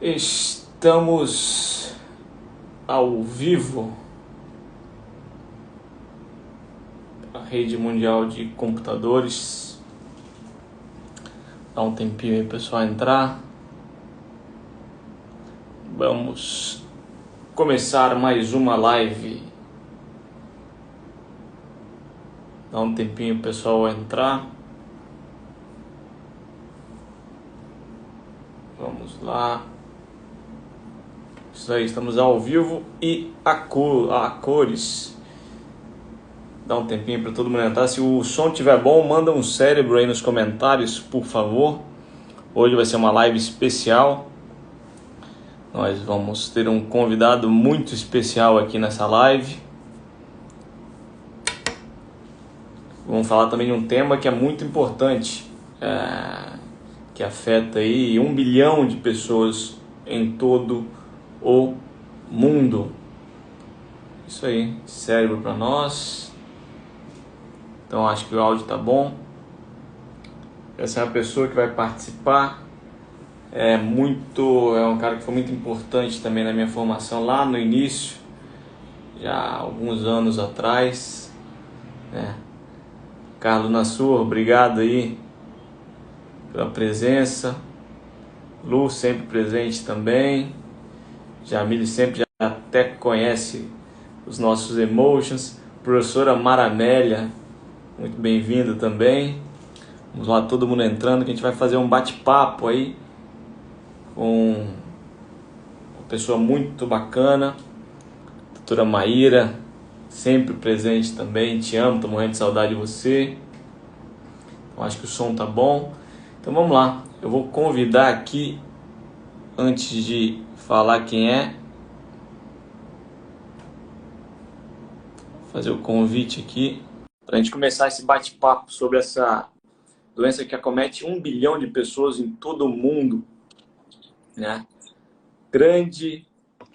Estamos ao vivo, a rede mundial de computadores. Dá um tempinho aí, pessoal, entrar. Vamos começar mais uma live. Dá um tempinho, pessoal, entrar. Vamos lá. Isso aí, estamos ao vivo e a cores. Dá um tempinho para todo mundo entrar. Se o som estiver bom, manda um cérebro aí nos comentários, por favor. Hoje vai ser uma live especial. Nós vamos ter um convidado muito especial aqui nessa live. Vamos falar também de um tema que é muito importante, que afeta aí 1 bilhão de pessoas em todo o mundo. Isso aí, cérebro para nós. Então acho que o áudio tá bom. Essa é a pessoa que vai participar. É um cara que foi muito importante também na minha formação lá no início, já há alguns anos atrás, né? Carlos Nassur, obrigado aí pela presença. Lu sempre presente também. Jamile sempre já até conhece os nossos emotions. Professora Maramélia, muito bem-vinda também. Vamos lá, todo mundo entrando, que a gente vai fazer um bate-papo aí com uma pessoa muito bacana, doutora Maíra, sempre presente também. Te amo, tô morrendo de saudade de você. Então, acho que o som tá bom. Então vamos lá, eu vou convidar aqui, antes de falar quem é, fazer o convite aqui, para a gente começar esse bate-papo sobre essa doença que acomete 1 bilhão de pessoas em todo o mundo, né? Grande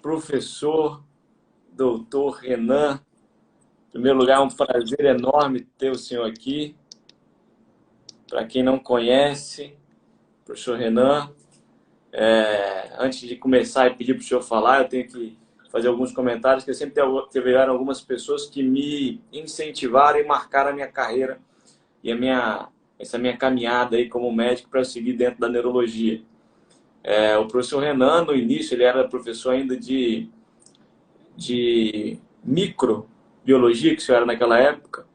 professor, doutor Renan. Em primeiro lugar, é um prazer enorme ter o senhor aqui. Para quem não conhece, professor Renan, antes de começar e pedir para o senhor falar, eu tenho que fazer alguns comentários, que sempre tiveram algumas pessoas que me incentivaram e marcaram a minha carreira e essa minha caminhada aí como médico para eu seguir dentro da neurologia. O professor Renan, no início, ele era professor ainda de microbiologia, que o senhor era naquela época.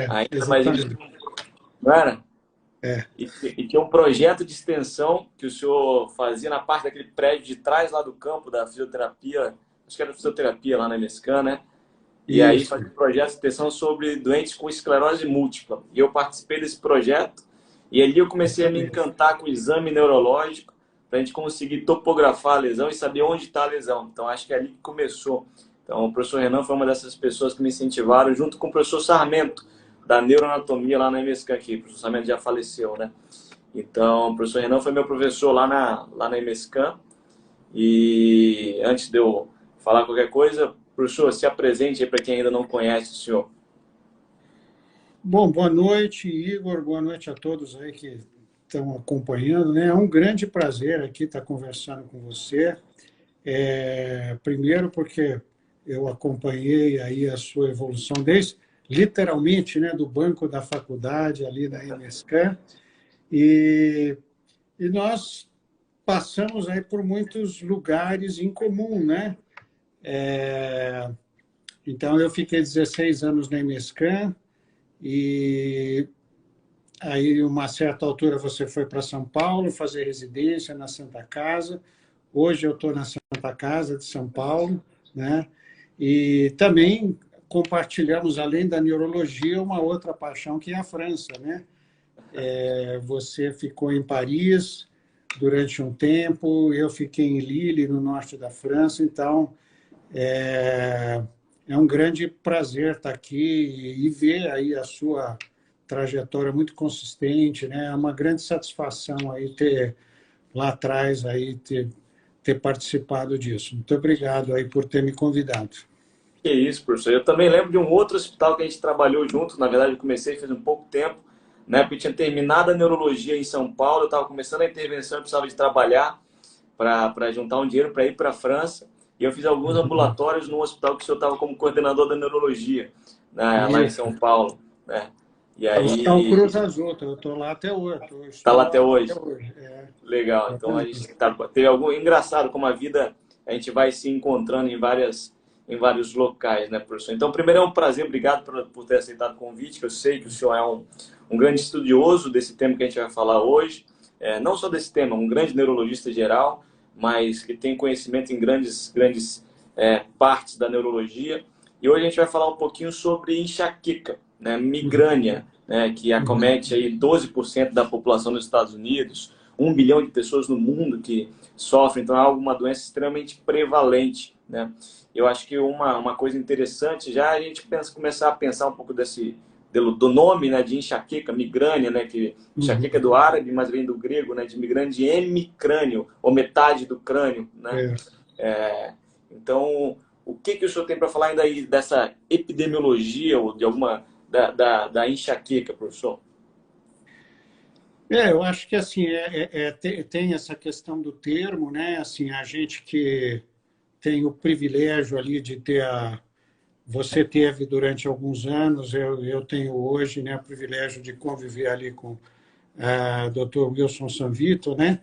Ainda, mas ele não era? E tinha um projeto de extensão que o senhor fazia na parte daquele prédio de trás lá do campo da fisioterapia, acho que era fisioterapia lá na MScan, né? E aí fazia um projeto de extensão sobre doentes com esclerose múltipla. E eu participei desse projeto e ali eu comecei a me encantar com o exame neurológico para a gente conseguir topografar a lesão e saber onde está a lesão. Então acho que é ali que começou. Então o professor Renan foi uma dessas pessoas que me incentivaram, junto com o professor Sarmento, da neuroanatomia lá na MScan aqui. O professor Sarmento já faleceu, né? Então, o professor Renan foi meu professor lá na MScan. E antes de eu falar qualquer coisa, professor, se apresente aí para quem ainda não conhece o senhor. Bom, boa noite, Igor. Boa noite a todos aí que estão acompanhando, né? É um grande prazer aqui estar conversando com você. Primeiro porque eu acompanhei aí a sua evolução literalmente, né, do banco da faculdade ali da MScan, e nós passamos aí por muitos lugares em comum, né? Então eu fiquei 16 anos na MScan e aí uma certa altura você foi para São Paulo fazer residência na Santa Casa. Hoje eu estou na Santa Casa de São Paulo, né? E também compartilhamos, além da neurologia, uma outra paixão, que é a França, né? Você ficou em Paris durante um tempo, eu fiquei em Lille, no norte da França, então é um grande prazer estar aqui e ver aí a sua trajetória muito consistente, né? É uma grande satisfação aí ter lá atrás aí ter participado disso. Muito obrigado aí por ter me convidado. Que isso, professor. Eu também lembro de um outro hospital que a gente trabalhou junto. Na verdade, eu comecei faz um pouco tempo, né? Porque eu tinha terminado a neurologia em São Paulo, eu estava começando a intervenção, eu precisava de trabalhar. para juntar um dinheiro para ir para a França. E eu fiz alguns ambulatórios no hospital que o senhor estava como coordenador da neurologia, né, lá em Isso. São Paulo, né? E Hospital aí, Cruz Azul, eu estou lá até hoje, tá estou lá lá até até hoje. hoje. É, Legal. Então a gente exatamente. teve algum engraçado como a vida a gente vai se encontrando em vários locais, né, professor? Então, primeiro é um prazer, obrigado por ter aceitado o convite, que eu sei que o senhor é um grande estudioso desse tema que a gente vai falar hoje, não só desse tema, um grande neurologista geral, mas que tem conhecimento em grandes partes da neurologia. E hoje a gente vai falar um pouquinho sobre enxaqueca, né, migrânia, né, que Uhum. acomete aí 12% da população dos Estados Unidos, 1 bilhão de pessoas no mundo que sofrem, então é uma doença extremamente prevalente, né? Eu acho que uma coisa interessante já é a gente começar a pensar um pouco do nome, né, de enxaqueca, migrânia, né, que enxaqueca é do Uhum. árabe, mas vem do grego, né, de migrânia, de hemicrânio, ou metade do crânio, né? É. Então, o que o senhor tem para falar ainda aí dessa epidemiologia ou de alguma da enxaqueca, professor? Eu acho que assim tem essa questão do termo, né? Assim, a gente que tem o privilégio ali de ter você teve durante alguns anos, eu tenho hoje, né, o privilégio de conviver ali com o Dr. Wilson Sanvito, né?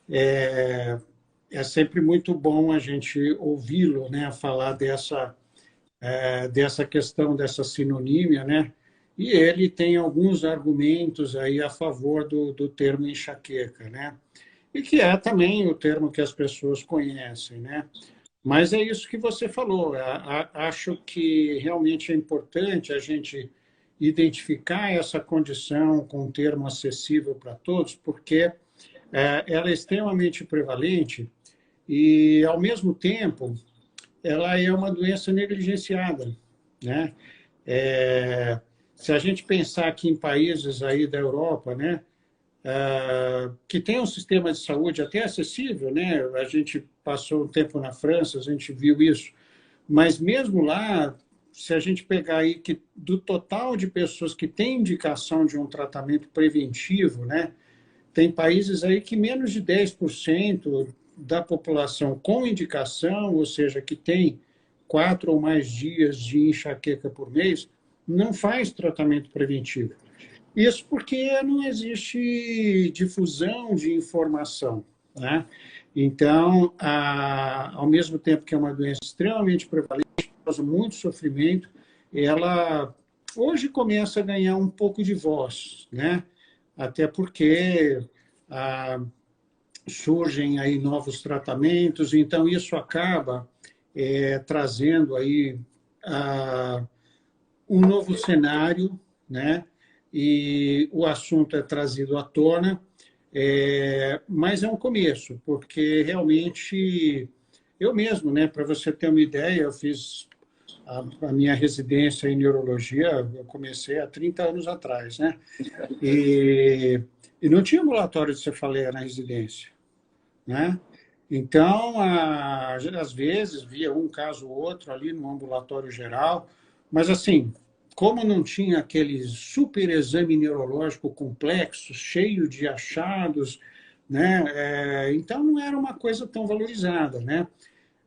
É, é sempre muito bom a gente ouvi-lo, né, falar dessa questão dessa sinonímia, né? E ele tem alguns argumentos aí a favor do termo enxaqueca, né? E que é também o termo que as pessoas conhecem, né? Mas é isso que você falou. Acho que realmente é importante a gente identificar essa condição com um termo acessível para todos, porque ela é extremamente prevalente e, ao mesmo tempo, ela é uma doença negligenciada, né? É, se a gente pensar aqui em países aí da Europa, né, que tem um sistema de saúde até acessível, né? A gente passou um tempo na França, a gente viu isso, mas mesmo lá, se a gente pegar aí que do total de pessoas que têm indicação de um tratamento preventivo, né, tem países aí que menos de 10% da população com indicação, ou seja, que tem 4 ou mais dias de enxaqueca por mês, não faz tratamento preventivo. Isso porque não existe difusão de informação, né? Então, ao mesmo tempo que é uma doença extremamente prevalente, causa muito sofrimento, ela hoje começa a ganhar um pouco de voz, né? Até porque ah, surgem aí novos tratamentos, então isso acaba trazendo aí ah, um novo cenário, né? E o assunto é trazido à tona, mas é um começo, porque realmente eu mesmo, né? Para você ter uma ideia, eu fiz a minha residência em neurologia, eu comecei há 30 anos atrás, né? E, e não tinha ambulatório de cefaleia na residência, né? Então, às vezes, via um caso ou outro ali no ambulatório geral, mas assim, como não tinha aquele super exame neurológico complexo, cheio de achados, né? Então não era uma coisa tão valorizada, né?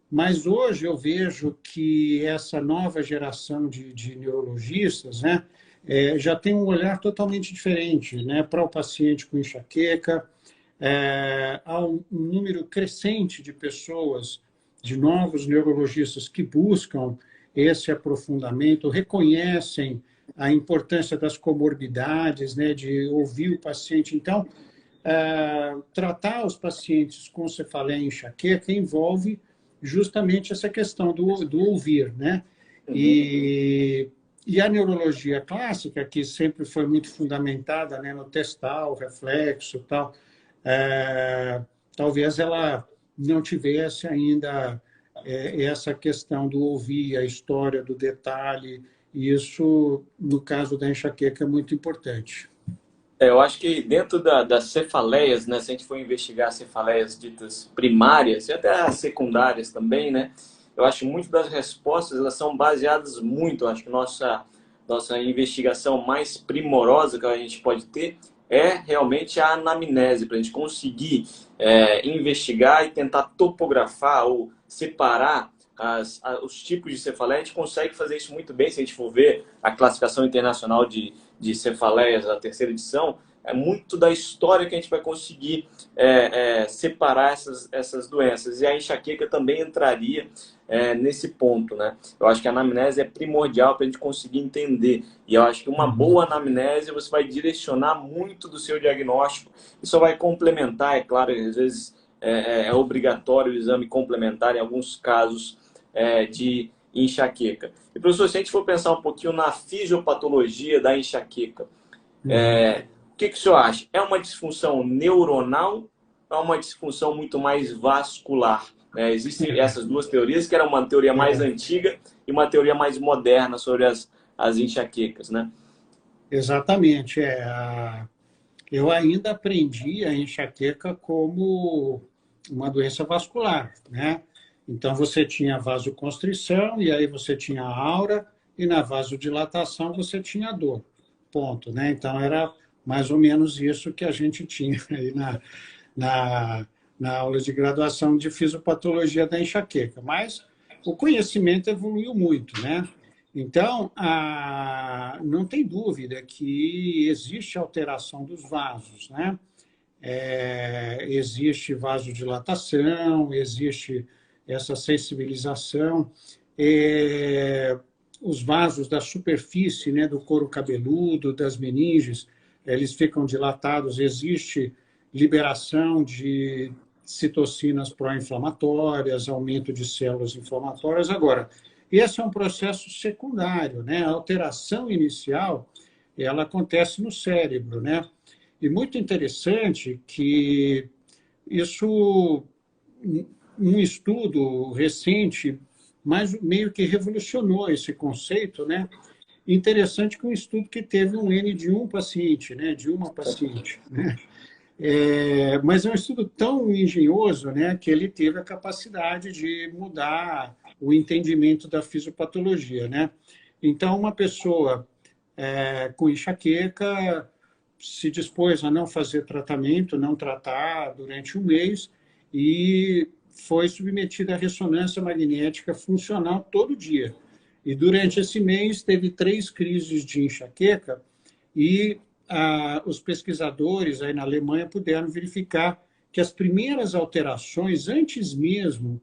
Mas hoje eu vejo que essa nova geração de neurologistas, né, já tem um olhar totalmente diferente, né, para o paciente com enxaqueca. Há um número crescente de pessoas, de novos neurologistas que buscam esse aprofundamento, reconhecem a importância das comorbidades, né, de ouvir o paciente. Então, tratar os pacientes com cefaleia e enxaqueca envolve justamente essa questão do ouvir, né? Uhum. E a neurologia clássica, que sempre foi muito fundamentada, né, no testal, reflexo, tal, talvez ela não tivesse ainda essa questão do ouvir, a história do detalhe, e isso, no caso da enxaqueca, é muito importante. Eu acho que dentro das cefaleias, né, se a gente for investigar cefaleias ditas primárias e até as secundárias também, né, eu acho que muitas das respostas elas são baseadas muito, eu acho que nossa investigação mais primorosa que a gente pode ter é realmente a anamnese, para a gente conseguir investigar e tentar topografar ou separar os tipos de cefaleia. A gente consegue fazer isso muito bem se a gente for ver a classificação internacional de cefaleias, a terceira edição. É muito da história que a gente vai conseguir separar essas doenças. E a enxaqueca também entraria nesse ponto, né? Eu acho que a anamnese é primordial para a gente conseguir entender. E eu acho que uma boa anamnese você vai direcionar muito do seu diagnóstico e só vai complementar, é claro, às vezes é obrigatório o exame complementar em alguns casos de enxaqueca. E, professor, se a gente for pensar um pouquinho na fisiopatologia da enxaqueca, o que o senhor acha? É uma disfunção neuronal ou é uma disfunção muito mais vascular? Existem essas duas teorias, que era uma teoria mais antiga e uma teoria mais moderna sobre as enxaquecas, né? Exatamente. Eu ainda aprendi a enxaqueca como uma doença vascular, né? Então, você tinha vasoconstrição, e aí você tinha aura, e na vasodilatação você tinha dor. Ponto, né? Então, era mais ou menos isso que a gente tinha aí na, na aula de graduação de fisiopatologia da enxaqueca. Mas o conhecimento evoluiu muito, né? Então, não tem dúvida que existe alteração dos vasos, né? Existe vasodilatação, existe essa sensibilização, os vasos da superfície, né, do couro cabeludo, das meninges, eles ficam dilatados, existe liberação de citocinas pró-inflamatórias, aumento de células inflamatórias. Agora, esse é um processo secundário, né? A alteração inicial, ela acontece no cérebro, né? E muito interessante que isso, um estudo recente, mas meio que revolucionou esse conceito, né? Interessante que um estudo que teve um N de um paciente, né? De uma paciente, né? Mas é um estudo tão engenhoso, né, que ele teve a capacidade de mudar o entendimento da fisiopatologia, né? Então, uma pessoa com enxaqueca se dispôs a não fazer tratamento, não tratar durante um mês e foi submetida à ressonância magnética funcional todo dia. E durante esse mês teve 3 crises de enxaqueca e os pesquisadores aí na Alemanha puderam verificar que as primeiras alterações, antes mesmo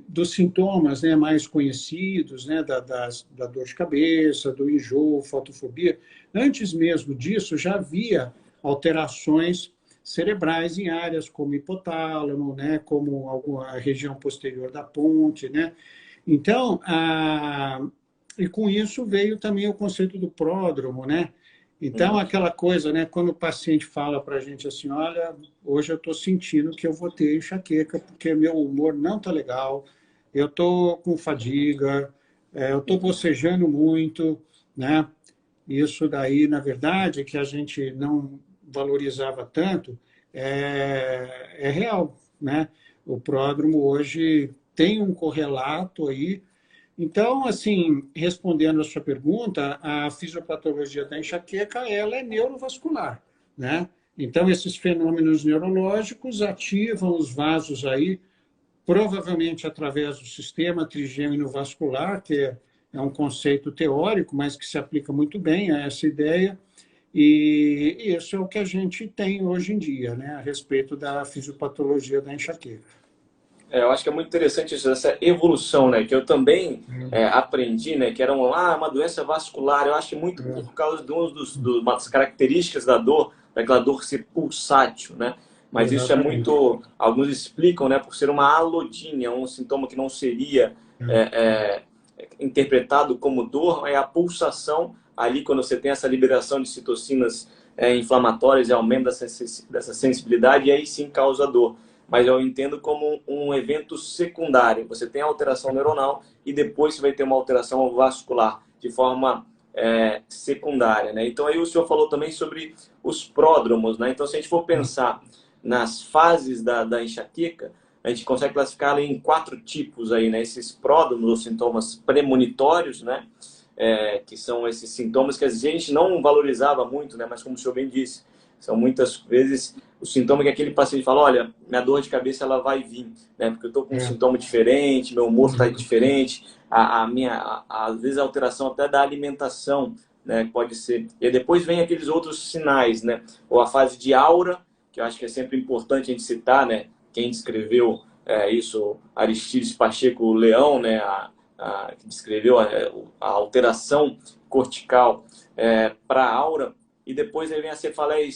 dos sintomas, né, mais conhecidos, né, da dor de cabeça, do enjoo, fotofobia, antes mesmo disso já havia alterações cerebrais em áreas como hipotálamo, né, como alguma região posterior da ponte, né? Então, e com isso veio também o conceito do pródromo, né? Então, aquela coisa, né? Quando o paciente fala para a gente assim, olha, hoje eu estou sentindo que eu vou ter enxaqueca porque meu humor não está legal, eu estou com fadiga, eu estou bocejando muito, né? Isso daí, na verdade, que a gente não valorizava tanto, é real, né? O pródromo hoje tem um correlato aí. Então, assim, respondendo a sua pergunta, a fisiopatologia da enxaqueca, ela é neurovascular, né? Então, esses fenômenos neurológicos ativam os vasos aí, provavelmente através do sistema trigêmeo vascular, que é um conceito teórico, mas que se aplica muito bem a essa ideia, e isso é o que a gente tem hoje em dia, né, a respeito da fisiopatologia da enxaqueca. Eu acho que é muito interessante isso, essa evolução, né? Que eu também aprendi, né? Que era uma doença vascular. Eu acho muito por causa de uma das características da dor, daquela dor ser pulsátil, né? Mas isso é Exatamente. muito... Alguns explicam, né? Por ser uma alodínia, um sintoma que não seria interpretado como dor, é a pulsação ali, quando você tem essa liberação de citocinas inflamatórias e aumento dessa sensibilidade, e aí sim causa dor. Mas eu entendo como um evento secundário. Você tem a alteração neuronal e depois você vai ter uma alteração vascular de forma secundária, né? Então aí o senhor falou também sobre os pródromos, né? Então se a gente for pensar nas fases da enxaqueca, a gente consegue classificá-la em 4 tipos aí, né? Esses pródromos ou sintomas premonitórios, né? que são esses sintomas que a gente não valorizava muito, né? Mas como o senhor bem disse, são muitas vezes o sintoma que aquele paciente fala, olha, minha dor de cabeça ela vai vir, né? Porque eu estou com um É. sintoma diferente, meu humor está diferente, às vezes a alteração até da alimentação, né? Pode ser. E depois vem aqueles outros sinais, né? Ou a fase de aura, que eu acho que é sempre importante a gente citar, né? Quem descreveu isso, Aristides Pacheco Leão, né? Que descreveu a alteração cortical para a aura, e depois aí vem a cefaleia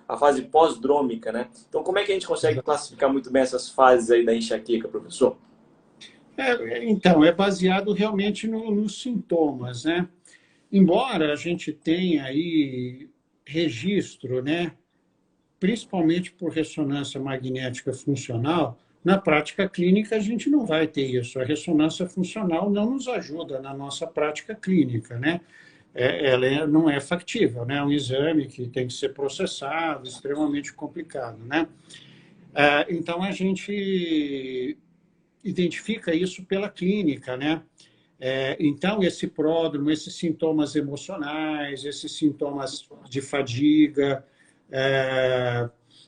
a fase pós-drômica, né? Então, como é que a gente consegue classificar muito bem essas fases aí da enxaqueca, professor? Então, é baseado realmente nos sintomas, né? Embora a gente tenha aí registro, né, principalmente por ressonância magnética funcional, na prática clínica a gente não vai ter isso. A ressonância funcional não nos ajuda na nossa prática clínica, né? Ela não é factível, né? É um exame que tem que ser processado, extremamente complicado, né? Então a gente identifica isso pela clínica, né? Então, esse pródromo, esses sintomas emocionais, esses sintomas de fadiga,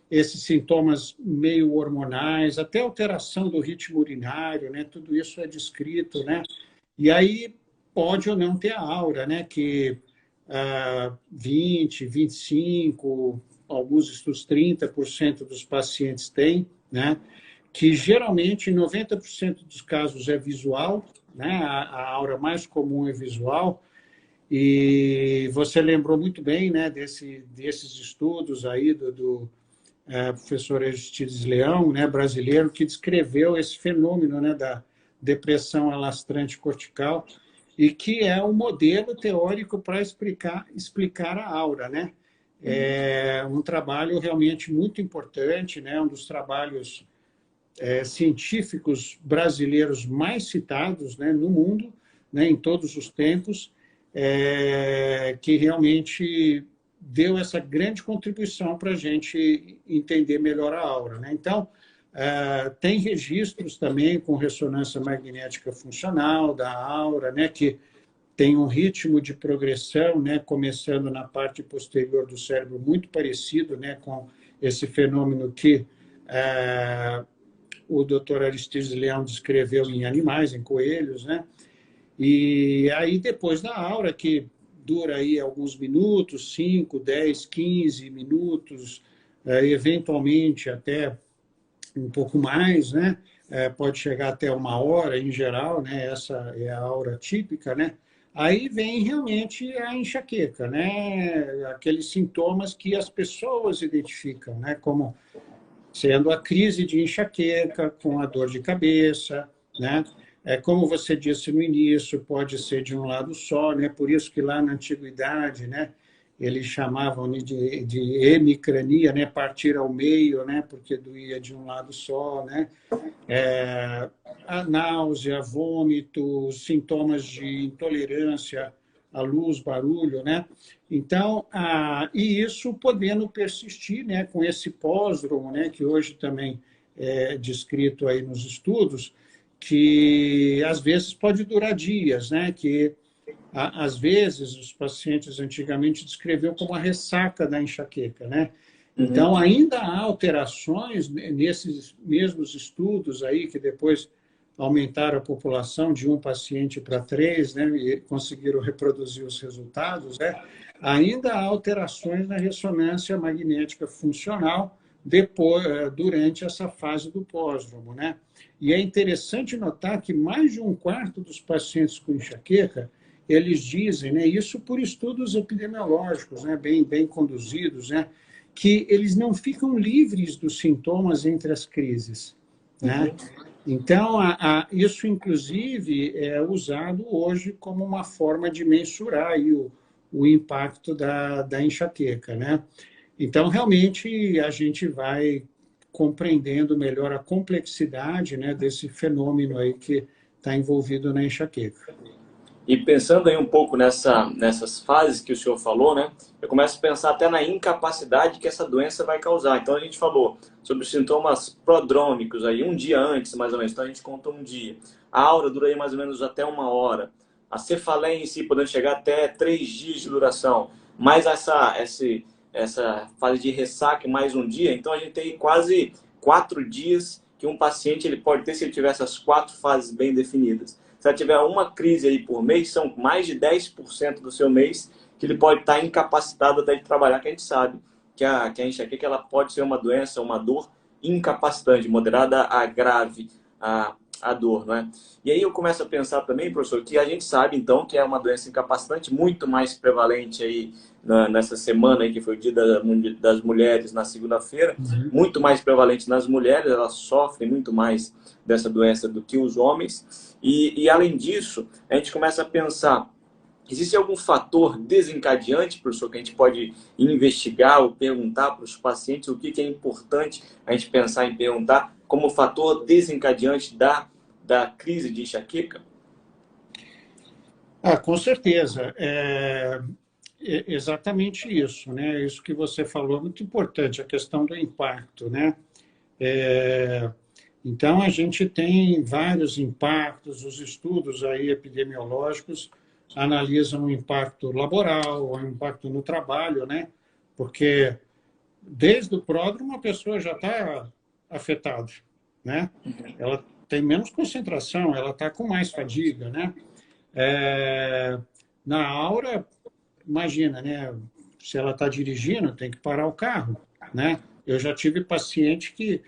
esses sintomas meio hormonais, até alteração do ritmo urinário, né? Tudo isso é descrito, né? E aí pode ou não ter a aura, né? Que 20, 25, alguns estudos 30% dos pacientes têm, né? Que geralmente, em 90% dos casos, é visual, né? A aura mais comum é visual, e você lembrou muito bem, né, desses estudos aí do professor Aristides Leão, né, brasileiro, que descreveu esse fenômeno, né, da depressão alastrante cortical, e que é um modelo teórico para explicar a aura, né? É um trabalho realmente muito importante, né? Um dos trabalhos científicos brasileiros mais citados, né, no mundo, né, em todos os tempos, que realmente deu essa grande contribuição para a gente entender melhor a aura, né? Então, tem registros também com ressonância magnética funcional da aura, né, que tem um ritmo de progressão, né, começando na parte posterior do cérebro muito parecido, né, com esse fenômeno que o Dr. Aristides Leão descreveu em animais, em coelhos, né? E aí, depois da aura, que dura aí alguns minutos, 5, 10, 15 minutos, eventualmente até um pouco mais, né? Pode chegar até 1 hora, em geral, né? Essa é a aura típica, né? Aí vem realmente a enxaqueca, né? Aqueles sintomas que as pessoas identificam, né? Como sendo a crise de enxaqueca com a dor de cabeça, né? Como você disse no início, pode ser de um lado só, né? Por isso que lá na antiguidade, né, eles chamavam de hemicrania, né? Partir ao meio, né? Porque doía de um lado só, né? A náusea, vômito, sintomas de intolerância à luz, barulho, né? Então, e isso podendo persistir, né, com esse pósdromo, né, que hoje também é descrito aí nos estudos, que às vezes pode durar dias, né, que às vezes os pacientes antigamente descreviam como a ressaca da enxaqueca, né? Então, ainda há alterações nesses mesmos estudos aí, que depois aumentaram a população de 1 paciente para 3, né, e conseguiram reproduzir os resultados, né? Ainda há alterações na ressonância magnética funcional depois, durante essa fase do pósdromo, né? E é interessante notar que mais de 1/4 dos pacientes com enxaqueca, eles dizem, né, isso por estudos epidemiológicos, né, bem conduzidos, né, que eles não ficam livres dos sintomas entre as crises, né? Então, isso, inclusive, é usado hoje como uma forma de mensurar aí o impacto da enxaqueca, né? Então, realmente, a gente vai compreendendo melhor a complexidade, né, desse fenômeno aí que está envolvido na enxaqueca. E pensando aí um pouco nessas fases que o senhor falou, né? Eu começo a pensar até na incapacidade que essa doença vai causar. Então a gente falou sobre os sintomas prodrômicos aí, um dia antes, mais ou menos. Então a gente conta um dia. A aura dura aí mais ou menos até 1 hora. a cefaleia em si podendo chegar até 3 dias de duração, mais essa fase de ressaca mais um dia, então a gente tem quase 4 dias que um paciente ele pode ter se ele tiver essas 4 fases bem definidas. Se ela tiver uma crise aí por mês, são mais de 10% do seu mês que ele pode estar incapacitado até de trabalhar, que a gente sabe que a enxaqueca ela pode ser uma doença, uma dor incapacitante, moderada a grave, a dor, não é? E aí eu começo a pensar também, professor, que a gente sabe, então, que é uma doença incapacitante muito mais prevalente aí nessa semana aí, que foi o Dia das Mulheres, na segunda-feira, muito mais prevalente nas mulheres, elas sofrem muito mais dessa doença do que os homens. E além disso, a gente começa a pensar, existe algum fator desencadeante, professor, que a gente pode investigar ou perguntar para os pacientes o que é importante a gente pensar em perguntar como fator desencadeante da crise de enxaqueca? Com certeza. Exatamente isso, né? Isso que você falou é muito importante, a questão do impacto, né? Então, a gente tem vários impactos, os estudos aí epidemiológicos analisam o impacto laboral, o impacto no trabalho, né? Porque desde o pródromo a pessoa já está afetada, né? Ela tem menos concentração, ela está com mais fadiga, né? Na aura, imagina, né? Se ela está dirigindo, tem que parar o carro, né? Eu já tive paciente que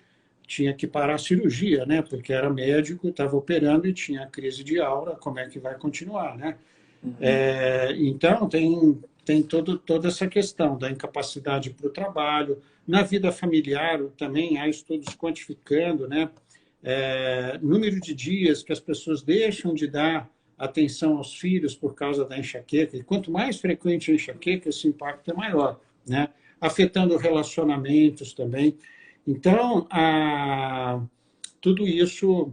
tinha que parar a cirurgia, né? Porque era médico, estava operando e tinha crise de aura, como é que vai continuar, né? Então, tem toda essa questão da incapacidade para o trabalho. Na vida familiar também há estudos quantificando, né? Número de dias que as pessoas deixam de dar atenção aos filhos por causa da enxaqueca. E quanto mais frequente a enxaqueca, esse impacto é maior, né? Afetando relacionamentos também. Então, tudo isso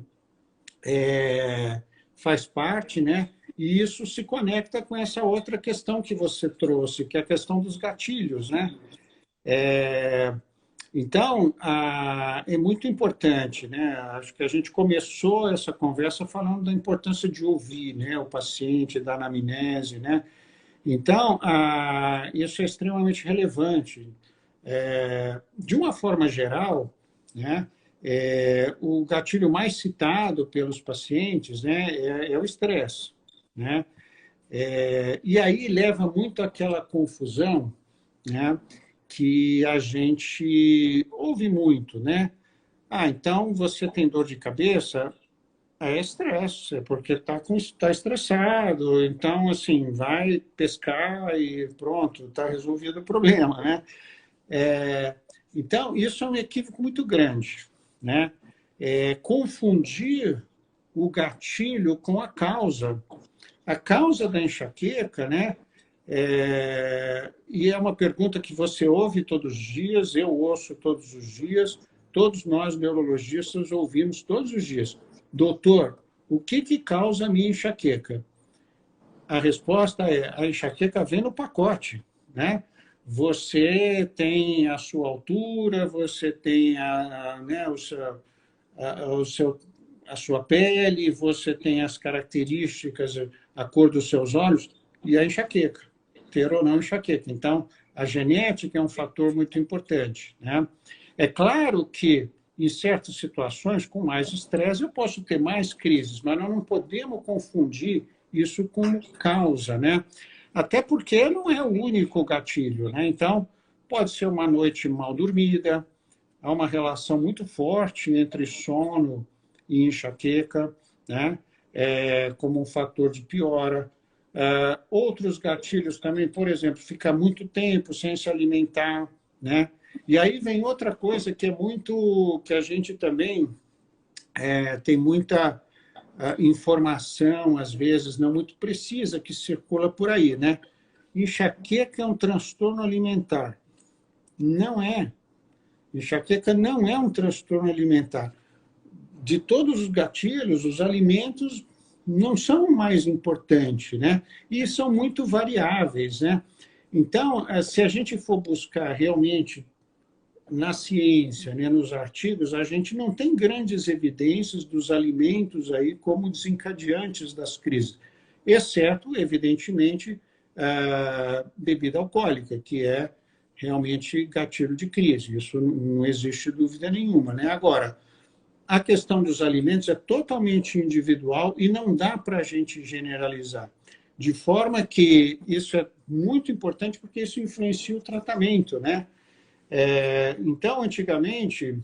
faz parte, né? E isso se conecta com essa outra questão que você trouxe, que é a questão dos gatilhos, né? Então, é muito importante, né? Acho que a gente começou essa conversa falando da importância de ouvir, né? O paciente, da anamnese, né? Então, isso é extremamente relevante. De uma forma geral, né? O gatilho mais citado pelos pacientes, né? É o estresse, né? E aí leva muito àquela confusão, né? Que a gente ouve muito, né? Então você tem dor de cabeça, é estresse, é porque tá estressado, então, assim, vai pescar e pronto, está resolvido o problema, né? Então, isso é um equívoco muito grande, né? Confundir o gatilho com a causa. A causa da enxaqueca, né? E é uma pergunta que você ouve todos os dias, eu ouço todos os dias, todos nós neurologistas ouvimos todos os dias. Doutor, o que causa a minha enxaqueca? A resposta é: a enxaqueca vem no pacote, né? Você tem a sua altura, você tem né, a sua pele, você tem as características, a cor dos seus olhos e a enxaqueca, ter ou não enxaqueca. Então, a genética é um fator muito importante, né? É claro que, em certas situações, com mais estresse, eu posso ter mais crises, mas nós não podemos confundir isso com causa, né? Até porque não é o único gatilho, né? Então, pode ser uma noite mal dormida, há uma relação muito forte entre sono e enxaqueca, né? Como um fator de piora. Outros gatilhos também, por exemplo, ficar muito tempo sem se alimentar, né? E aí vem outra coisa que é muito, que a gente também tem muita informação, às vezes não muito precisa, que circula por aí, né? Enxaqueca é um transtorno alimentar. Não é. Enxaqueca não é um transtorno alimentar. De todos os gatilhos, os alimentos não são o mais importantes, né? E são muito variáveis, né? Então, se a gente for buscar realmente na ciência, né, nos artigos, a gente não tem grandes evidências dos alimentos aí como desencadeantes das crises. exceto, evidentemente, bebida alcoólica, que é realmente gatilho de crise. Isso não existe dúvida nenhuma, né? Agora, a questão dos alimentos é totalmente individual e não dá para a gente generalizar. De forma que isso é muito importante porque isso influencia o tratamento, né? Então, antigamente,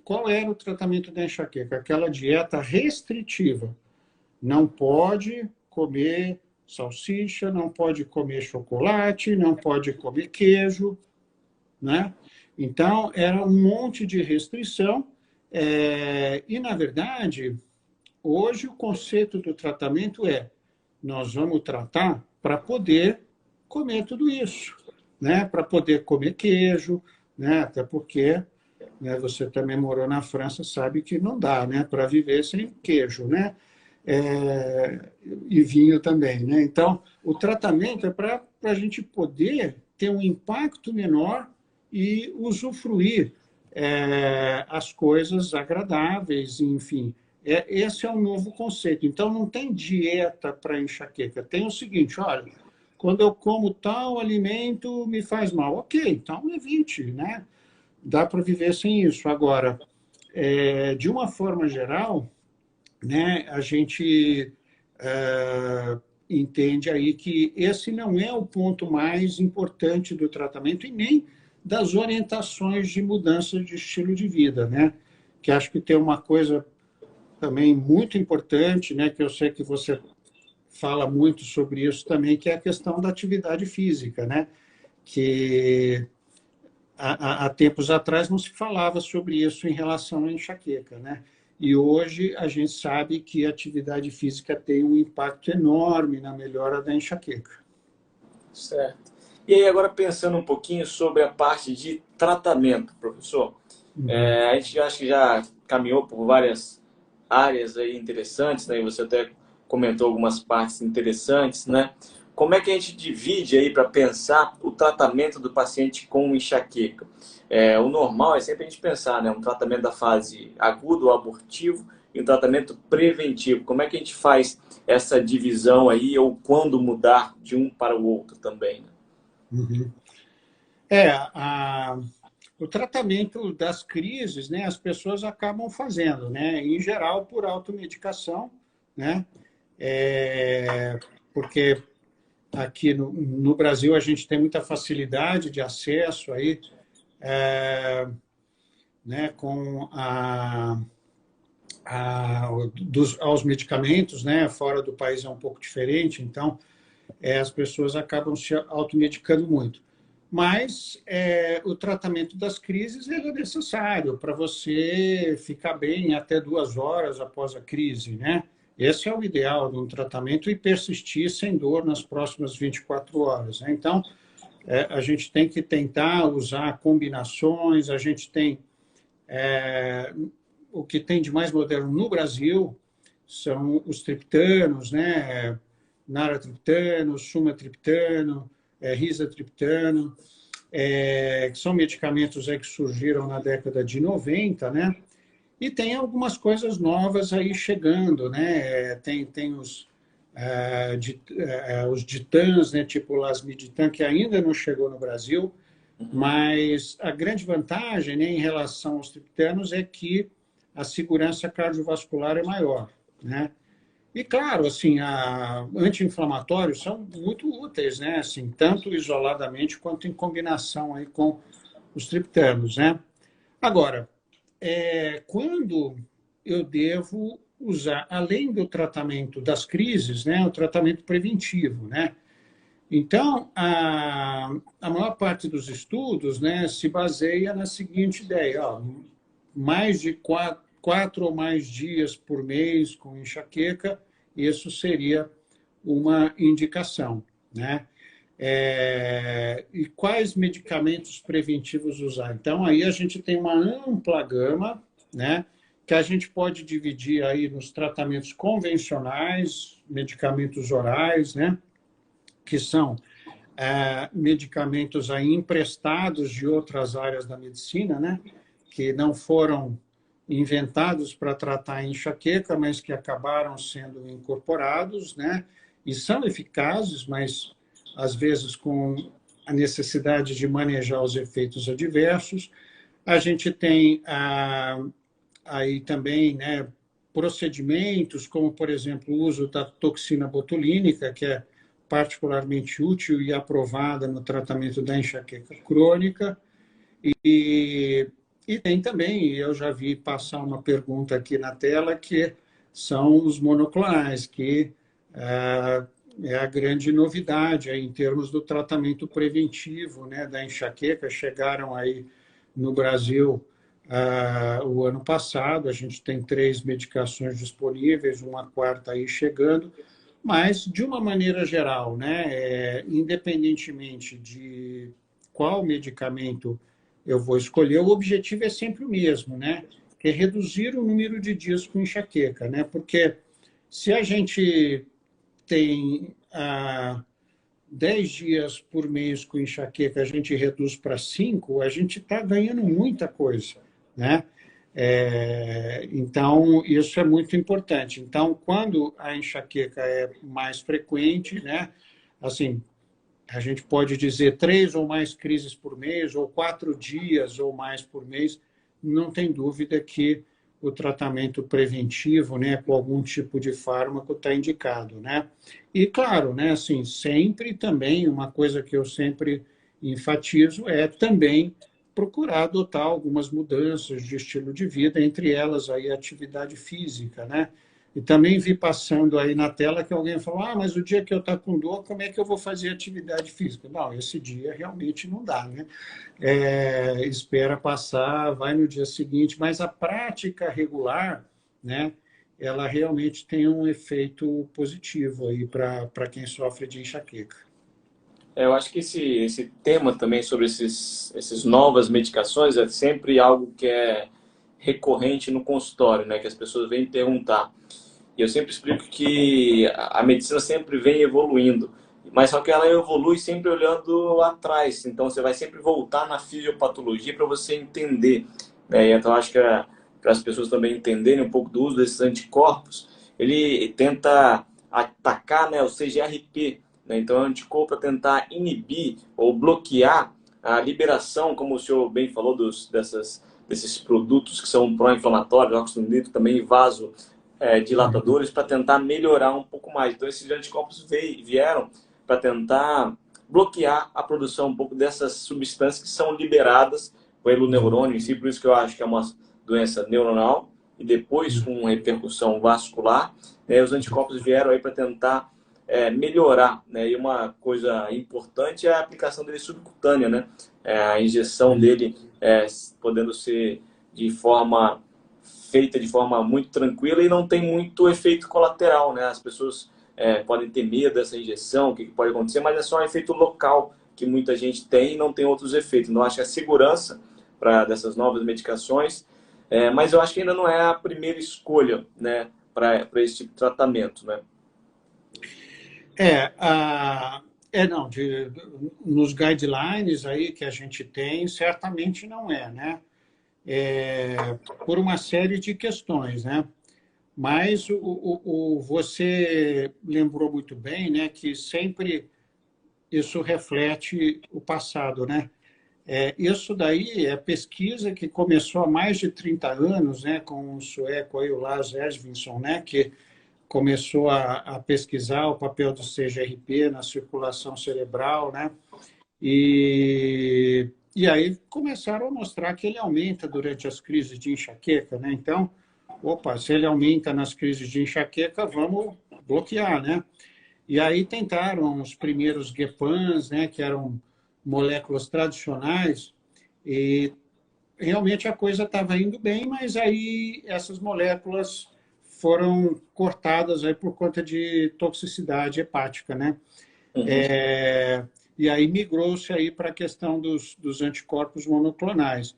qual era o tratamento da enxaqueca? Aquela dieta restritiva. Não pode comer salsicha, não pode comer chocolate, não pode comer queijo, né? Então, era um monte de restrição. E, na verdade, hoje o conceito do tratamento é: nós vamos tratar para poder comer tudo isso, né? Para poder comer queijo, né? Até porque, né, você também morou na França, sabe que não dá, né, para viver sem queijo, né? E vinho também, né? Então, o tratamento é para a gente poder ter um impacto menor e usufruir as coisas agradáveis, enfim. Esse é um novo conceito. Então, não tem dieta para enxaqueca. Tem o seguinte: olha, quando eu como tal alimento, me faz mal. Ok, então evite, né? Dá para viver sem isso. Agora, de uma forma geral, né, a gente entende aí que esse não é o ponto mais importante do tratamento e nem das orientações de mudança de estilo de vida, né? Que acho que tem uma coisa também muito importante, né, que eu sei que você fala muito sobre isso também, que é a questão da atividade física, né? Que há tempos atrás não se falava sobre isso em relação à enxaqueca, né? E hoje a gente sabe que a atividade física tem um impacto enorme na melhora da enxaqueca. Certo. E aí, agora pensando um pouquinho sobre a parte de tratamento, professor. A gente acho que já caminhou por várias áreas aí interessantes, né? E você até comentou algumas partes interessantes, né? Como é que a gente divide aí para pensar o tratamento do paciente com enxaqueca? O normal é sempre a gente pensar, né? Um tratamento da fase aguda ou abortivo e um tratamento preventivo. Como é que a gente faz essa divisão aí ou quando mudar de um para o outro também, né? Uhum. O tratamento das crises, né, as pessoas acabam fazendo, né, em geral por automedicação, né, porque aqui no Brasil a gente tem muita facilidade de acesso aí, né, com aos medicamentos, né, fora do país é um pouco diferente, então as pessoas acabam se automedicando muito. Mas o tratamento das crises ele é necessário para você ficar bem até 2 horas após a crise, né? Esse é o ideal de um tratamento e persistir sem dor nas próximas 24 horas, né? Então, a gente tem que tentar usar combinações, a gente tem o que tem de mais moderno no Brasil são os triptanos, né? Naratriptano, sumatriptano, risatriptano, que são medicamentos aí que surgiram na década de 90, né? E tem algumas coisas novas aí chegando, né? Tem os ditans, né? Tipo o lasmiditan, que ainda não chegou no Brasil, mas a grande vantagem, né, em relação aos triptanos é que a segurança cardiovascular é maior, né? E, claro, assim, anti-inflamatórios são muito úteis, né? Assim, tanto isoladamente quanto em combinação aí com os triptanos, né? Agora, quando eu devo usar, além do tratamento das crises, né, o tratamento preventivo, né? Então, a maior parte dos estudos, né, se baseia na seguinte ideia: ó, mais de 4 ou mais dias por mês com enxaqueca, isso seria uma indicação, né? E quais medicamentos preventivos usar? Então, aí a gente tem uma ampla gama, né? Que a gente pode dividir aí nos tratamentos convencionais, medicamentos orais, né? Que são medicamentos aí emprestados de outras áreas da medicina, né? Que não foram inventados para tratar a enxaqueca, mas que acabaram sendo incorporados, né? e são eficazes, mas às vezes com a necessidade de manejar os efeitos adversos. A gente tem aí também, né, procedimentos, como, por exemplo, o uso da toxina botulínica, que é particularmente útil e aprovada no tratamento da enxaqueca crônica. E tem também, eu já vi passar uma pergunta aqui na tela, que são os monoclonais, que é a grande novidade aí, em termos do tratamento preventivo, né, da enxaqueca. Chegaram aí no Brasil o ano passado, a gente tem 3 medicações disponíveis, uma quarta aí chegando, mas, de uma maneira geral, né, independentemente de qual medicamento eu vou escolher, o objetivo é sempre o mesmo, né, que é reduzir o número de dias com enxaqueca, né, porque se a gente tem 10 dias por mês com enxaqueca, a gente reduz para 5, a gente está ganhando muita coisa, né? Então, isso é muito importante. Então, quando a enxaqueca é mais frequente, né? Assim, a gente pode dizer 3 ou mais crises por mês, ou 4 dias ou mais por mês, não tem dúvida que o tratamento preventivo, né, com algum tipo de fármaco está indicado, né? E claro, né, assim, sempre também uma coisa que eu sempre enfatizo é também procurar adotar algumas mudanças de estilo de vida, entre elas aí a atividade física, né? E também vi passando aí na tela que alguém falou: mas o dia que eu estou com dor, como é que eu vou fazer atividade física? Não, esse dia realmente não dá, né? Espera passar, vai no dia seguinte, mas a prática regular, né, ela realmente tem um efeito positivo aí para quem sofre de enxaqueca. Eu acho que esse tema também sobre esses novas medicações é sempre algo que é recorrente no consultório, né? Que as pessoas vêm perguntar. E eu sempre explico que a medicina sempre vem evoluindo, mas só que ela evolui sempre olhando atrás. Então você vai sempre voltar na fisiopatologia para você entender, né? Então acho que para as pessoas também entenderem um pouco do uso desses anticorpos, ele tenta atacar, né, o CGRP, né? Então é um anticorpo para tentar inibir ou bloquear a liberação, como o senhor bem falou, desses produtos que são pró-inflamatórios, óxido nítrico, também vaso dilatadores, para tentar melhorar um pouco mais. Então, esses anticorpos vieram para tentar bloquear a produção um pouco dessas substâncias que são liberadas pelo neurônio em si, por isso que eu acho que é uma doença neuronal e depois com repercussão vascular. Os anticorpos vieram aí para tentar melhorar, né? E uma coisa importante é a aplicação dele subcutânea, né? A injeção dele podendo ser feita de forma muito tranquila e não tem muito efeito colateral, né? As pessoas podem ter medo dessa injeção, o que pode acontecer, mas é só um efeito local que muita gente tem e não tem outros efeitos. Então, acho que a segurança dessas novas medicações, mas eu acho que ainda não é a primeira escolha, né, para esse tipo de tratamento, né? Não, nos guidelines aí que a gente tem, certamente não é, né? Por uma série de questões, né? Mas você lembrou muito bem, né, que sempre isso reflete o passado, né? Isso daí é pesquisa que começou há mais de 30 anos, né, com o sueco aí, o Lars Ersvinsson, né, que começou a pesquisar o papel do CGRP na circulação cerebral, né? E aí começaram a mostrar que ele aumenta durante as crises de enxaqueca, né? Então, se ele aumenta nas crises de enxaqueca, vamos bloquear, né? E aí tentaram os primeiros GEPANs, né, que eram moléculas tradicionais, e realmente a coisa estava indo bem, mas aí essas moléculas foram cortadas aí por conta de toxicidade hepática, né? Uhum. E aí migrou-se aí para a questão dos anticorpos monoclonais,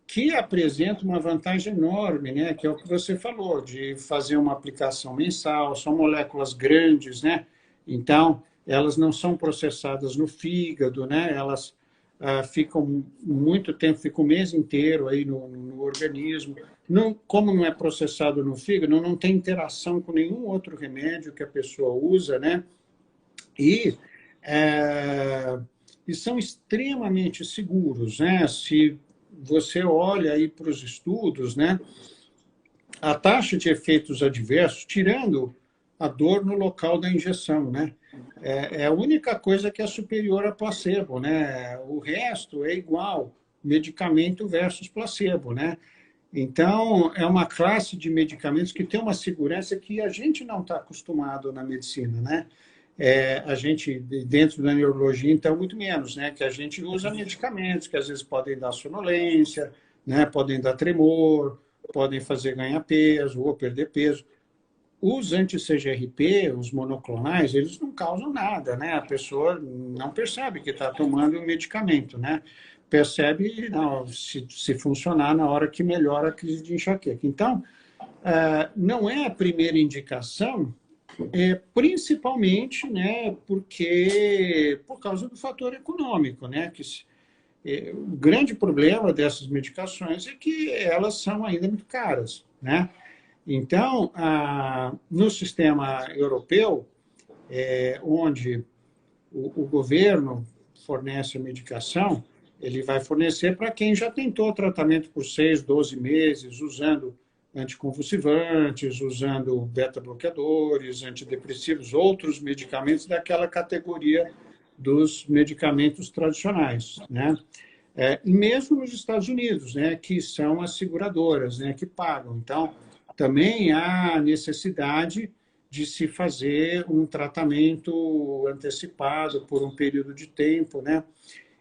que apresenta uma vantagem enorme, né? Que é o que você falou, de fazer uma aplicação mensal, são moléculas grandes, né? Então, elas não são processadas no fígado, né? Elas ficam muito tempo, ficam o mês inteiro aí no organismo. Não, como não é processado no fígado, não tem interação com nenhum outro remédio que a pessoa usa, né? E, é, e são extremamente seguros, né? Se você olha aí para os estudos, né? A taxa de efeitos adversos, tirando a dor no local da injeção, né? É a única coisa que é superior a placebo, né? O resto é igual, medicamento versus placebo, né? Então, é uma classe de medicamentos que tem uma segurança que a gente não está acostumado na medicina, né? A gente, dentro da neurologia, então, muito menos, né? Que a gente usa medicamentos que às vezes podem dar sonolência, né? Podem dar tremor, podem fazer ganhar peso ou perder peso. Os anti-CGRP, os monoclonais, eles não causam nada, né? A pessoa não percebe que está tomando um medicamento, né? Percebe não, se funcionar na hora que melhora a crise de enxaqueca. Então, não é a primeira indicação, principalmente, né, por causa do fator econômico, né? O grande problema dessas medicações é que elas são ainda muito caras, né? Então, no sistema europeu, onde o governo fornece a medicação, ele vai fornecer para quem já tentou tratamento por 6, 12 meses, usando anticonvulsivantes, usando beta-bloqueadores, antidepressivos, outros medicamentos daquela categoria dos medicamentos tradicionais, né? E mesmo nos Estados Unidos, né, que são as seguradoras, né, que pagam. Então, também há necessidade de se fazer um tratamento antecipado por um período de tempo, né?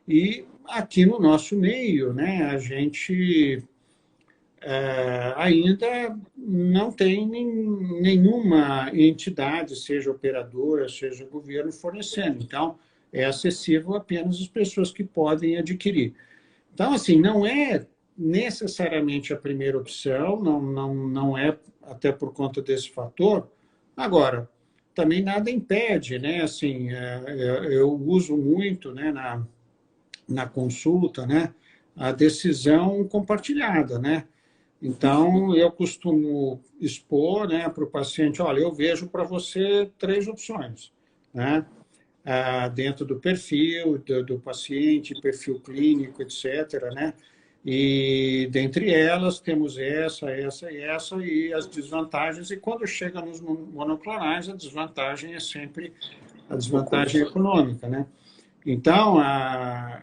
E aqui no nosso meio, né, a gente ainda não tem nenhuma entidade, seja operadora, seja governo, fornecendo. Então, é acessível apenas às pessoas que podem adquirir. Então, assim, não é necessariamente a primeira opção, não é até por conta desse fator. Agora, também nada impede, né? Assim, eu uso muito, né, na consulta, né, a decisão compartilhada, né? Então, eu costumo expor, né, para o paciente, olha, eu vejo para você 3 opções, né? Dentro do perfil do paciente, perfil clínico, etc., né? E dentre elas temos essa e essa, e as desvantagens, e quando chega nos monoclonais, a desvantagem é sempre a desvantagem econômica, né? Então,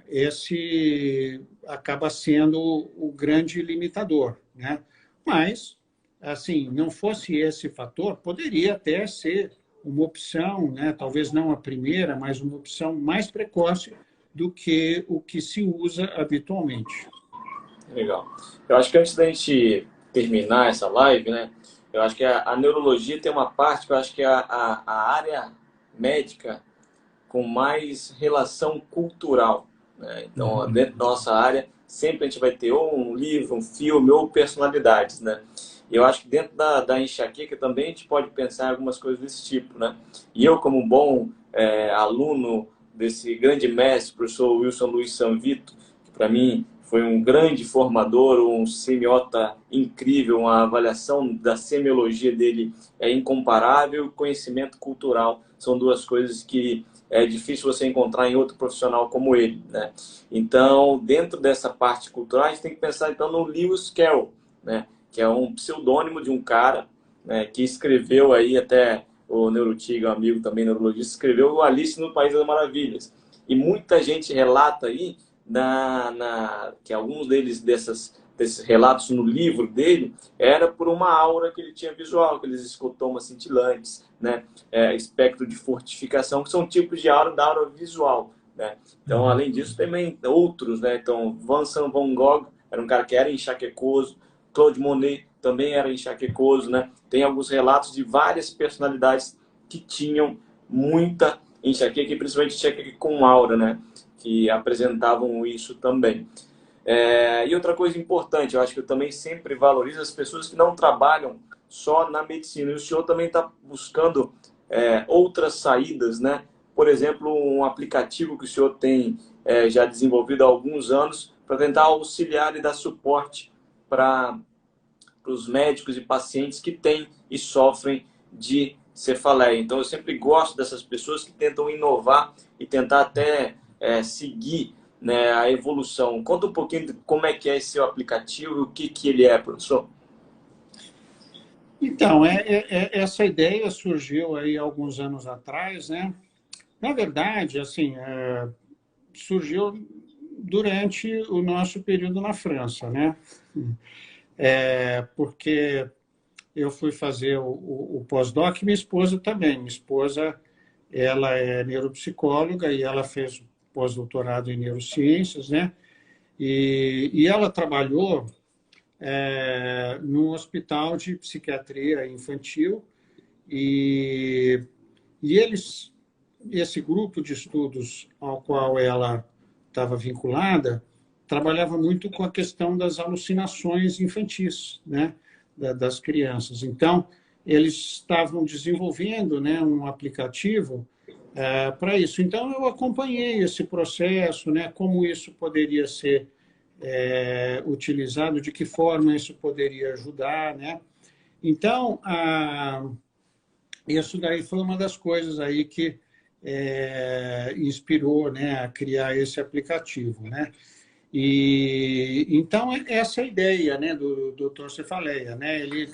esse acaba sendo o grande limitador, né? Mas, assim, não fosse esse fator, poderia até ser uma opção, né? Talvez não a primeira, mas uma opção mais precoce do que o que se usa habitualmente. Legal. Eu acho que antes da gente terminar essa live, né? Eu acho que a neurologia tem uma parte que eu acho que é a área médica com mais relação cultural, né? Então, dentro da nossa área, sempre a gente vai ter ou um livro, um filme, ou personalidades, né? E eu acho que dentro da enxaqueca também a gente pode pensar em algumas coisas desse tipo, né? E eu, como um bom aluno desse grande mestre, professor Wilson Luiz Sanvito, que para mim foi um grande formador, um semiota incrível, uma avaliação da semiologia dele é incomparável, conhecimento cultural são duas coisas que é difícil você encontrar em outro profissional como ele, né? Então, dentro dessa parte cultural, a gente tem que pensar então no Lewis Carroll, né? Que é um pseudônimo de um cara, né, que escreveu aí até o Neurotiga, um amigo também neurologista, escreveu o Alice no País das Maravilhas. E muita gente relata aí que alguns desses relatos no livro dele era por uma aura que ele tinha visual, aqueles escotomas cintilantes, né? Espectro de fortificação, que são tipos de aura da aura visual, né? Então, além disso, também outros, né? Então, Vincent van Gogh era um cara que era enxaquecoso, Claude Monet também era enxaquecoso, né? Tem alguns relatos de várias personalidades que tinham muita enxaqueca, e principalmente enxaqueca com aura, né? Que apresentavam isso também. E outra coisa importante, eu acho que eu também sempre valorizo as pessoas que não trabalham só na medicina. E o senhor também está buscando outras saídas, né? Por exemplo, um aplicativo que o senhor tem já desenvolvido há alguns anos para tentar auxiliar e dar suporte para os médicos e pacientes que têm e sofrem de cefaleia. Então, eu sempre gosto dessas pessoas que tentam inovar e tentar até seguir, né, a evolução. Conta um pouquinho de como é que é esse seu aplicativo e o que, que ele é, professor. Então, essa ideia surgiu aí alguns anos atrás, né? Na verdade, assim, surgiu durante o nosso período na França, né? Porque eu fui fazer o pós-doc, minha esposa também. Minha esposa, ela é neuropsicóloga e ela fez pós-doutorado em neurociências, né? E ela trabalhou no hospital de psiquiatria infantil e, e esse grupo de estudos ao qual ela estava vinculada trabalhava muito com a questão das alucinações infantis, né, das crianças. Então, eles estavam desenvolvendo, né, um aplicativo para isso. Então, eu acompanhei esse processo, né, como isso poderia ser utilizado, de que forma isso poderia ajudar, né? Então, isso daí foi uma das coisas aí que inspirou, né, a criar esse aplicativo, né? E então essa é a ideia, né, do Dr. Cefaleia, né? Ele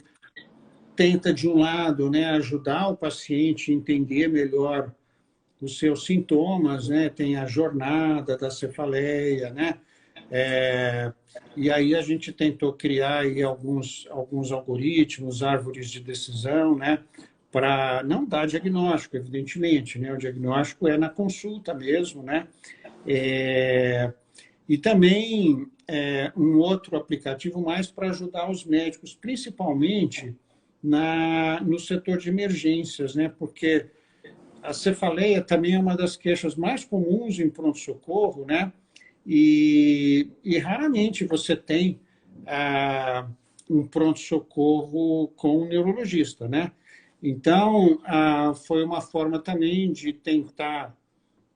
tenta de um lado, né, ajudar o paciente a entender melhor os seus sintomas, né? Tem a jornada da cefaleia, né? É, e aí a gente tentou criar aí alguns algoritmos, árvores de decisão, né? Para não dar diagnóstico, evidentemente, né? O diagnóstico é na consulta mesmo, né? É, e também um outro aplicativo mais para ajudar os médicos, principalmente no setor de emergências, né? Porque a cefaleia também é uma das queixas mais comuns em pronto-socorro, né? E raramente você tem um pronto-socorro com um neurologista, né? Então, foi uma forma também de tentar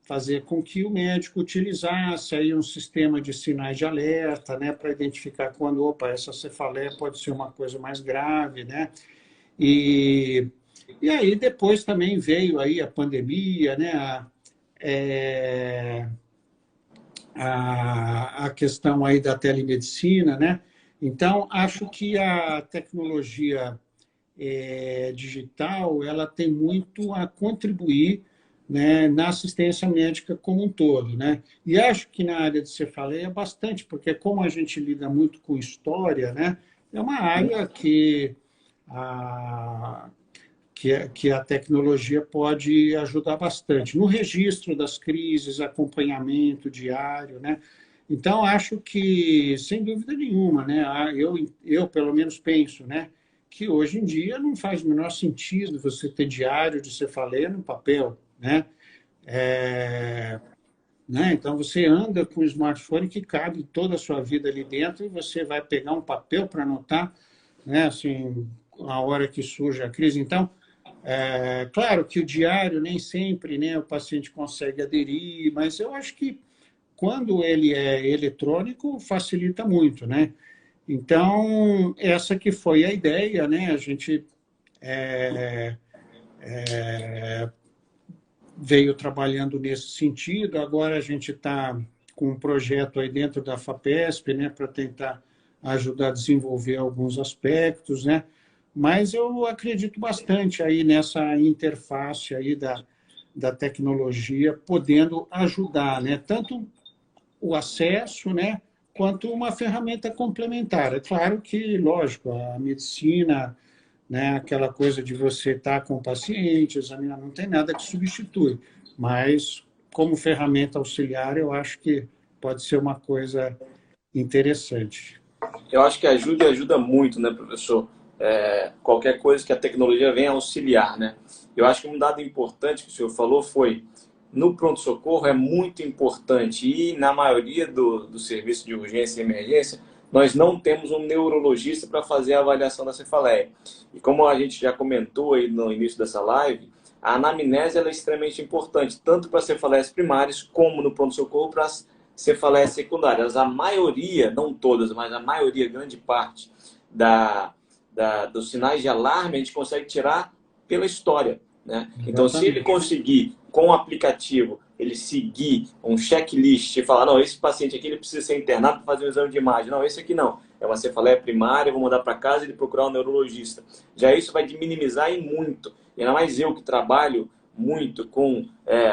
fazer com que o médico utilizasse aí um sistema de sinais de alerta, né, para identificar quando, opa, essa cefaleia pode ser uma coisa mais grave, né? E, e aí depois também veio aí a pandemia, né? É, a questão aí da telemedicina, né? Então, acho que a tecnologia digital ela tem muito a contribuir, né, na assistência médica como um todo, né? E acho que na área de cefaleia é bastante, porque como a gente lida muito com história, né, é uma área a, que a tecnologia pode ajudar bastante no registro das crises, acompanhamento diário, né? Então, acho que, sem dúvida nenhuma, né, eu pelo menos penso, né, que hoje em dia não faz o menor sentido você ter diário de cefaleia no papel, né? É, né? Então, você anda com um smartphone que cabe toda a sua vida ali dentro e você vai pegar um papel para anotar, né, assim, a hora que surge a crise. Então, claro que o diário nem sempre, né, o paciente consegue aderir, mas eu acho que quando ele é eletrônico, facilita muito, né? Então, essa que foi a ideia, né? A gente veio trabalhando nesse sentido, agora a gente está com um projeto aí dentro da FAPESP, né, para tentar ajudar a desenvolver alguns aspectos, né? Mas eu acredito bastante aí nessa interface aí da tecnologia, podendo ajudar, né? Tanto o acesso, né, quanto uma ferramenta complementar. É claro que, lógico, a medicina, né, aquela coisa de você estar com o paciente, examinar, não tem nada que substitui, mas como ferramenta auxiliar, eu acho que pode ser uma coisa interessante. Eu acho que ajuda e ajuda muito, né, professor? Qualquer coisa que a tecnologia venha auxiliar, né? Eu acho que um dado importante que o senhor falou foi no pronto-socorro é muito importante e na maioria do serviço de urgência e emergência nós não temos um neurologista para fazer a avaliação da cefaleia. E como a gente já comentou aí no início dessa live, a anamnese ela é extremamente importante, tanto para cefaleias primárias como no pronto-socorro para as cefaleias secundárias. A maioria, não todas, mas a maioria, grande parte dos sinais de alarme a gente consegue tirar pela história, né? Então, se ele Exatamente. conseguir, com o aplicativo, ele seguir um checklist e falar, não, esse paciente aqui ele precisa ser internado para fazer um exame de imagem. Não, esse aqui não. É uma cefaleia primária, vou mandar para casa e ele procurar um neurologista. Já isso vai minimizar em muito. E ainda mais eu que trabalho muito com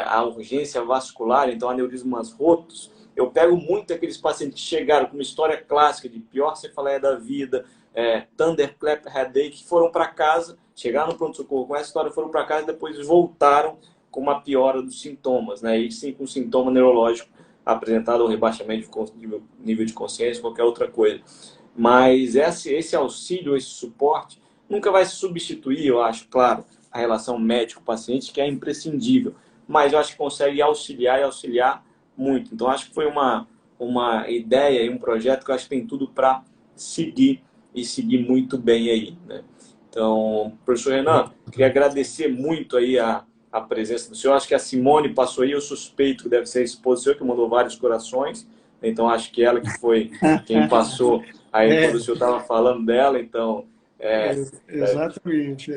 a urgência vascular, então aneurismas rotos, eu pego muito aqueles pacientes que chegaram com uma história clássica de pior cefaleia da vida, thunderclap headache, que foram para casa, chegaram no pronto-socorro com essa história, foram para casa e depois voltaram com uma piora dos sintomas, né? E sim com sintoma neurológico apresentado ou rebaixamento de nível de consciência, qualquer outra coisa. Mas esse auxílio, esse suporte, nunca vai substituir, eu acho, claro, a relação médico-paciente, que é imprescindível. Mas eu acho que consegue auxiliar e auxiliar muito. Então, acho que foi uma ideia e um projeto que eu acho que tem tudo para seguir e seguir muito bem aí, né? Então, professor Renan, queria agradecer muito aí a presença do senhor. Acho que a Simone passou aí, eu suspeito que deve ser a esposa do senhor, que mandou vários corações. Então, acho que ela que foi quem passou aí quando o É, senhor estava falando dela. Então, exatamente.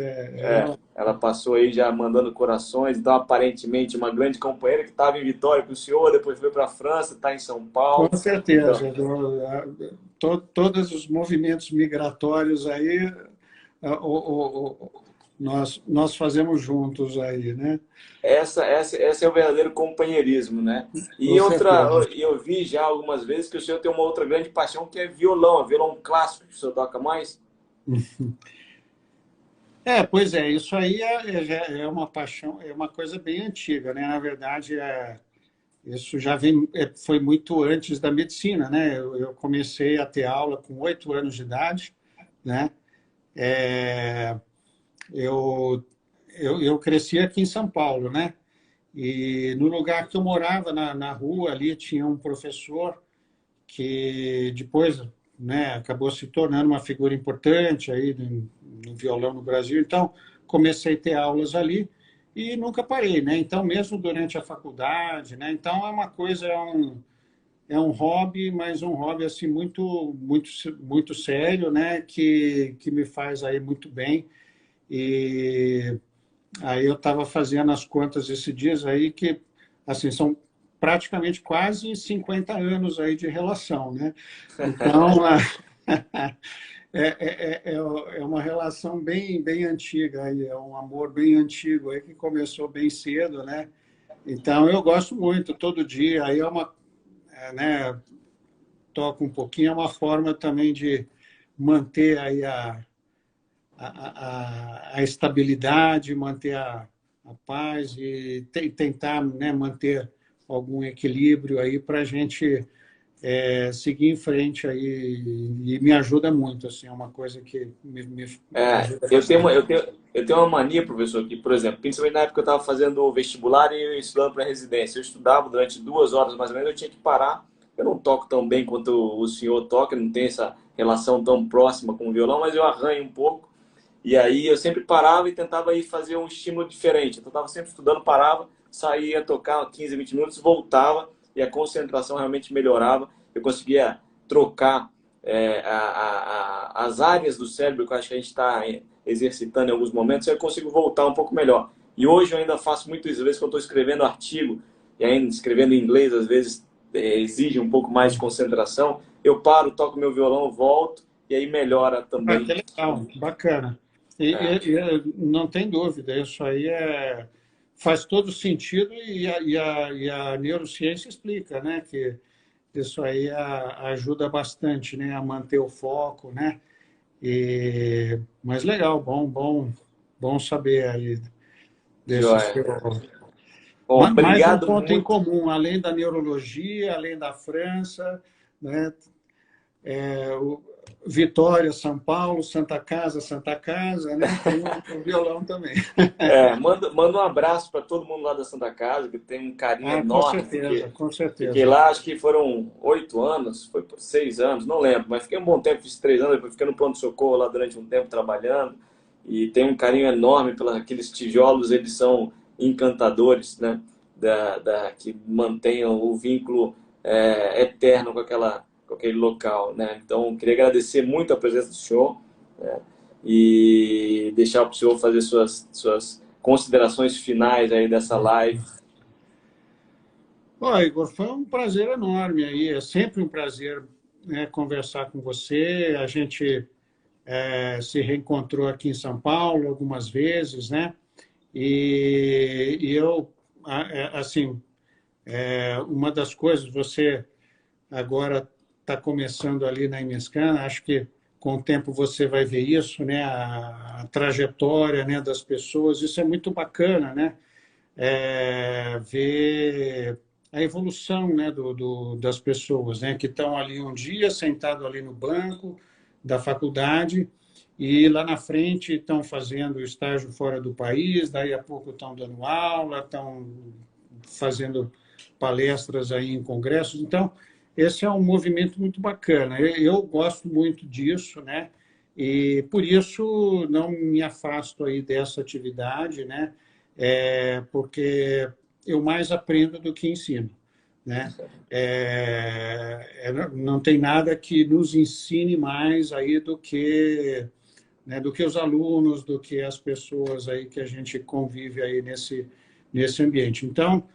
ela passou aí já mandando corações. Então, aparentemente, uma grande companheira que estava em Vitória com o senhor, depois foi para a França, está em São Com Paulo. Então, certeza. Todos os movimentos migratórios aí, nós fazemos juntos aí, né? esse é o verdadeiro companheirismo, né? Com E outra, certeza. eu vi já algumas vezes que o senhor tem uma outra grande paixão que é violão, é violão clássico que o senhor toca mais. Pois é, isso aí é uma paixão, é uma coisa bem antiga, né? Na verdade, isso já foi muito antes da medicina, né? Eu comecei a ter aula com 8 anos de idade, né? É, eu, eu cresci aqui em São Paulo, né? E no lugar que eu morava, na rua ali, tinha um professor que depois, né, acabou se tornando uma figura importante aí no violão no Brasil. Então, comecei a ter aulas ali e nunca parei, né? Então, mesmo durante a faculdade, né? Então, é uma coisa, é um hobby, mas um hobby assim muito sério, né? Que me faz aí muito bem. E aí eu estava fazendo as contas esses dias aí que assim são praticamente quase 50 anos aí de relação, né? Então é uma relação bem antiga aí, é um amor bem antigo aí que começou bem cedo, né? Então eu gosto muito todo dia. Aí né? Toco um pouquinho, é uma forma também de manter aí a estabilidade, manter a paz e tentar, né, manter algum equilíbrio aí para a gente seguir em frente aí e me ajuda muito, assim, é uma coisa que me ajuda Eu tenho bastante. eu tenho uma mania, professor, que, por exemplo, principalmente na época que eu estava fazendo o vestibular e estudando para residência, eu estudava durante 2 horas mais ou menos, eu tinha que parar. Eu não toco tão bem quanto o senhor toca, não tenho essa relação tão próxima com o violão, mas eu arranho um pouco. E aí eu sempre parava e tentava ir fazer um estímulo diferente. Então eu estava sempre estudando, parava, saía tocar 15, 20 minutos, voltava e a concentração realmente melhorava. Eu conseguia trocar as áreas do cérebro que eu acho que a gente está exercitando em alguns momentos, eu consigo voltar um pouco melhor. E hoje eu ainda faço muito isso, às vezes quando eu estou escrevendo artigo, e ainda escrevendo em inglês, às vezes exige um pouco mais de concentração, eu paro, toco meu violão, volto, e aí melhora Que também. legal, bacana. Não tem dúvida, isso aí faz todo sentido e a neurociência explica, né, que isso aí ajuda bastante, né, a manter o foco, né? Mas legal, bom saber aí desse Joia. seu. Bom, Mais um obrigado ponto em muito. comum, além da neurologia, além da França, né? Vitória, São Paulo, Santa Casa, né? Tem o violão também. Manda um abraço para todo mundo lá da Santa Casa, que tem um carinho Com enorme. certeza, com Fiquei certeza. lá, acho que foram 8 anos, foi por 6 anos, não lembro, mas fiquei um bom tempo, fiz 3 anos, depois fiquei no pronto-socorro lá durante um tempo trabalhando. E tem um carinho enorme pelos aqueles tijolos, eles são encantadores, né? Que mantenham o vínculo eterno com aquele local, né? Então, queria agradecer muito a presença do senhor, né? e deixar para o senhor fazer suas considerações finais aí dessa live. Ó, Igor, foi um prazer enorme aí. É sempre um prazer, né, conversar com você. A gente se reencontrou aqui em São Paulo algumas vezes, né? E eu, assim, uma das coisas, você agora está começando ali na Imescan, acho que com o tempo você vai ver isso, né? A trajetória, né, das pessoas, isso é muito bacana, né? Ver a evolução, né, das pessoas, né, que estão ali um dia sentado ali no banco da faculdade e lá na frente estão fazendo estágio fora do país, daí a pouco estão dando aula, estão fazendo palestras aí em congressos. Então, esse é um movimento muito bacana. Eu gosto muito disso, né? E por isso não me afasto aí dessa atividade, né? Porque eu mais aprendo do que ensino, né? Não tem nada que nos ensine mais aí do que, né, do que os alunos, do que as pessoas aí que a gente convive aí nesse ambiente. Então,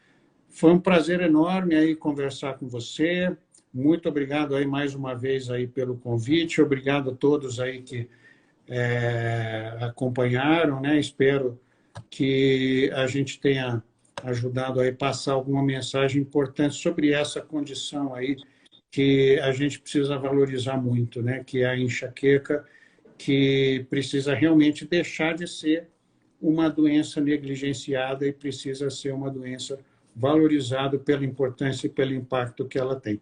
foi um prazer enorme aí conversar com você. Muito obrigado aí mais uma vez aí pelo convite. Obrigado a todos aí que acompanharam, né? Espero que a gente tenha ajudado aí a passar alguma mensagem importante sobre essa condição aí que a gente precisa valorizar muito, né? Que é a enxaqueca, que precisa realmente deixar de ser uma doença negligenciada e precisa ser uma doença valorizada pela importância e pelo impacto que ela tem.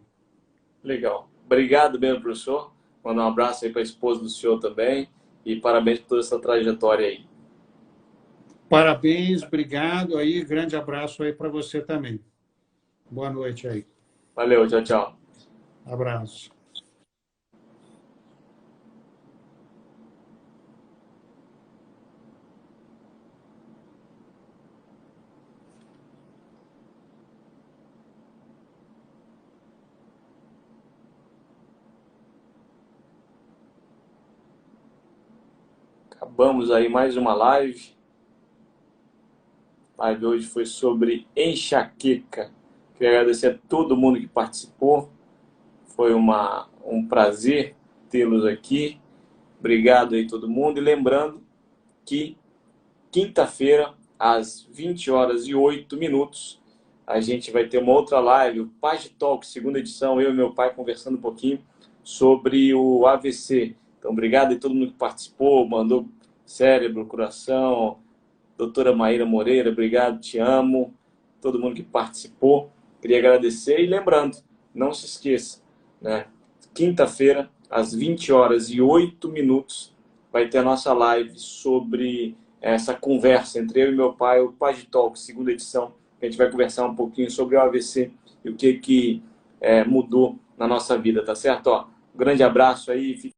Legal. Obrigado mesmo, professor. Manda um abraço aí para a esposa do senhor também e parabéns por toda essa trajetória aí. Parabéns, obrigado aí, grande abraço aí para você também. Boa noite aí. Valeu, tchau, tchau. Abraço. Acabamos aí mais uma live. A live hoje foi sobre enxaqueca. Queria agradecer a todo mundo que participou. Foi um prazer tê-los aqui. Obrigado aí todo mundo. E lembrando que quinta-feira, às 20h08, a gente vai ter uma outra live, o Page Talk, segunda edição, eu e meu pai conversando um pouquinho sobre o AVC. Então, obrigado a todo mundo que participou, mandou cérebro, coração, doutora Maíra Moreira, obrigado, te amo, todo mundo que participou, queria agradecer. E lembrando, não se esqueça, né? Quinta-feira, às 20h08, vai ter a nossa live sobre essa conversa entre eu e meu pai, o Page Talk, segunda edição. A gente vai conversar um pouquinho sobre o AVC e o que mudou na nossa vida, tá certo? Ó, um grande abraço aí.